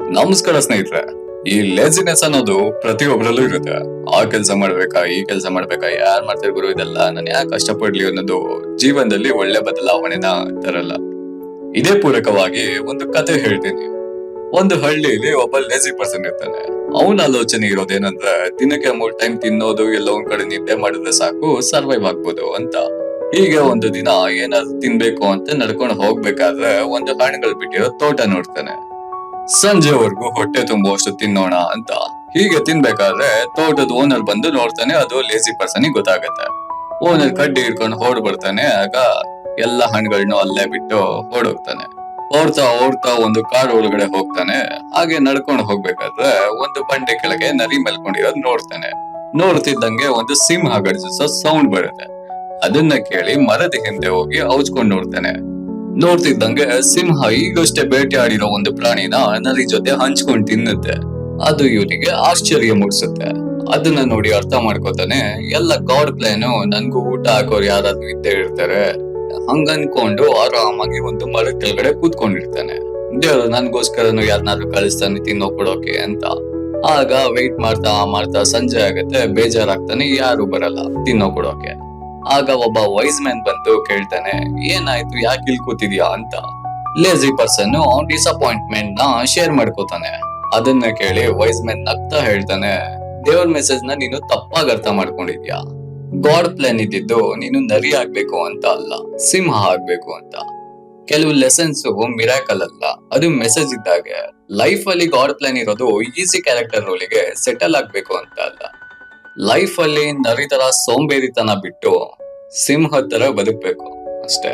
ನಮಸ್ಕಾರ ಸ್ನೇಹಿತರೆ. ಈ ಲೇಜಿನೆಸ್ ಅನ್ನೋದು ಪ್ರತಿಯೊಬ್ಬರಲ್ಲೂ ಇರುತ್ತೆ. ಆ ಕೆಲಸ ಮಾಡ್ಬೇಕಾ, ಈ ಕೆಲಸ ಮಾಡ್ಬೇಕಾ, ಯಾರ್ ಮಾಡ್ತಾರೆ ಗುರು ಇದೆಲ್ಲ, ನಾನು ಯಾಕೆ ಕಷ್ಟಪಡ್ಲಿ ಅನ್ನೋದು ಜೀವನದಲ್ಲಿ ಒಳ್ಳೆ ಬದಲಾವಣೆನ ತರಲ್ಲ. ಇದೇ ಪೂರಕವಾಗಿ ಒಂದು ಕತೆ ಹೇಳ್ತೀನಿ. ಒಂದು ಹಳ್ಳಿಯಲ್ಲಿ ಒಬ್ಬ ಲೇಜಿ ಪರ್ಸನ್ ಇರ್ತಾನೆ. ಅವನ ಆಲೋಚನೆ ಇರೋದೇನಂದ್ರೆ ದಿನಕ್ಕೆ 3 ಟೈಮ್ ತಿನ್ನೋದು, ಎಲ್ಲೋ ಒಂದ್ ಕಡೆ ನಿದ್ದೆ ಮಾಡಿದ್ರೆ ಸಾಕು ಸರ್ವೈವ್ ಆಗ್ಬೋದು ಅಂತ. ಹೀಗೆ ಒಂದು ದಿನ ಏನಾದ್ರು ತಿನ್ಬೇಕು ಅಂತ ನಡ್ಕೊಂಡು ಹೋಗ್ಬೇಕಾದ್ರೆ ಒಂದು ಹಣ್ಣುಗಳು ಬಿಟ್ಟಿರೋ ತೋಟ ನೋಡ್ತಾನೆ. ಸಂಜೆವರೆಗೂ ಹೊಟ್ಟೆ ತುಂಬುವಷ್ಟು ತಿನ್ನೋಣ ಅಂತ ಹೀಗೆ ತಿನ್ಬೇಕಾದ್ರೆ ತೋಟದ ಓನರ್ ಬಂದು ನೋಡ್ತಾನೆ. ಅದು ಲೇಜಿ ಪರ್ಸನ್ ಗೊತ್ತಾಗತ್ತೆ. ಓನರ್ ಕಡ್ಡಿ ಹಿಡ್ಕೊಂಡು ಹೊಡ್ ಬರ್ತಾನೆ. ಆಗ ಎಲ್ಲಾ ಹಣ್ಣುಗಳನ್ನ ಅಲ್ಲೇ ಬಿಟ್ಟು ಓಡೋಗ್ತಾನೆ. ಓಡ್ತಾ ಓಡ್ತಾ ಒಂದು ಕಾಡು ಒಳಗಡೆ ಹೋಗ್ತಾನೆ. ಹಾಗೆ ನಡ್ಕೊಂಡು ಹೋಗ್ಬೇಕಾದ್ರೆ ಒಂದು ಬಂಡೆ ಕೆಳಗೆ ನರಿ ಮಲ್ಕೊಂಡಿರೋದ್ ನೋಡ್ತಾನೆ. ನೋಡ್ತಿದ್ದಂಗೆ ಒಂದು ಸಿಂಹ ಗರ್ಜಿಸೋ ಸೌಂಡ್ ಬರುತ್ತೆ. ಅದನ್ನ ಕೇಳಿ ಮರದ ಹಿಂದೆ ಹೋಗಿ ಔಚ್ಕೊಂಡ್ ನೋಡ್ತಾನೆ. ನೋಡ್ತಿದ್ದಂಗೆ ಸಿಂಹ ಈಗಷ್ಟೇ ಬೇಟೆಯಾಡಿರೋ ಒಂದು ಪ್ರಾಣಿನ ನರಿ ಜೊತೆ ಹಂಚ್ಕೊಂಡ್ ತಿನ್ನುತ್ತೆ. ಅದು ಇವನಿಗೆ ಆಶ್ಚರ್ಯ ಮೂಡಿಸುತ್ತೆ. ಅದನ್ನ ನೋಡಿ ಅರ್ಥ ಮಾಡ್ಕೋತಾನೆ, ಎಲ್ಲ ಗಾಡ್ ಪ್ಲಾನು. ನನ್ಗೂ ಊಟ ಹಾಕೋರು ಯಾರಾದ್ರೂ ಇದ್ದೇ ಇರ್ತಾರೆ. ಹಂಗನ್ಕೊಂಡು ಆರಾಮಾಗಿ ಒಂದು ಮರದ ಕೆಳಗಡೆ ಕೂತ್ಕೊಂಡಿರ್ತಾನೆ. ದೇವ್ರು ನನ್ಗೋಸ್ಕರನು ಯಾರನ್ನಾದ್ರೂ ಕಳಿಸ್ತಾನೆ ತಿನ್ನೋ ಕೊಡೋಕೆ ಅಂತ. ಆಗ ವೆಯ್ಟ್ ಮಾಡ್ತಾ ಮಾಡ್ತಾ ಸಂಜೆ ಆಗತ್ತೆ. ಬೇಜಾರಾಗ್ತಾನೆ, ಯಾರು ಬರಲ್ಲ ತಿನ್ನೋ ಕೊಡೋಕೆ. ಆಗ ಒಬ್ಬ ವೈಸ್ ಮ್ಯಾನ್ ಬಂದು ಕೇಳ್ತಾನೆ, ಏನಾಯ್ತು, ಯಾಕೆ ಇಲ್ಲಿ ಕೂತಿದ್ಯಾ ಅಂತ. ಲೇಜಿ ಪರ್ಸನ್ ಅವನ್ ಡಿಸಪಾಯಿಂಟ್ಮೆಂಟ್ ನ ಶೇರ್ ಮಾಡ್ಕೋತಾನೆ. ಅದನ್ನ ಕೇಳಿ ವೈಸ್ ಮ್ಯಾನ್ ನಗ್ತಾ ಹೇಳ್ತಾನೆ, ದೇವ್ರ ಮೆಸೇಜ್ ನ ನೀನು ತಪ್ಪಾಗಿ ಅರ್ಥ ಮಾಡ್ಕೊಂಡಿದ್ಯಾ. ಗಾಡ್ ಪ್ಲಾನ್ ಇದ್ದಿದ್ದು ನೀನು ನರಿ ಆಗ್ಬೇಕು ಅಂತ ಅಲ್ಲ, ಸಿಂಹ ಆಗ್ಬೇಕು ಅಂತ. ಕೆಲವು ಲೆಸನ್ಸ್ ಮಿರಾಕಲ್ ಅಲ್ಲ, ಅದು ಮೆಸೇಜ್ ಇದ್ದಾಗೆ. ಲೈಫ್ ಅಲ್ಲಿ ಗಾಡ್ ಪ್ಲಾನ್ ಇರೋದು ಈಸಿ ಕ್ಯಾರೆಕ್ಟರ್ ರೋಲಿಗೆ ಸೆಟಲ್ ಆಗ್ಬೇಕು ಅಂತ ಅಲ್ಲ. ಲೈಫ್ ಅಲ್ಲಿ ನರಿ ತರ ಸೋಂಬೇರಿತನ ಬಿಟ್ಟು ಸಿಂಹ ತರ ಬದುಕ್ಬೇಕು ಅಷ್ಟೇ.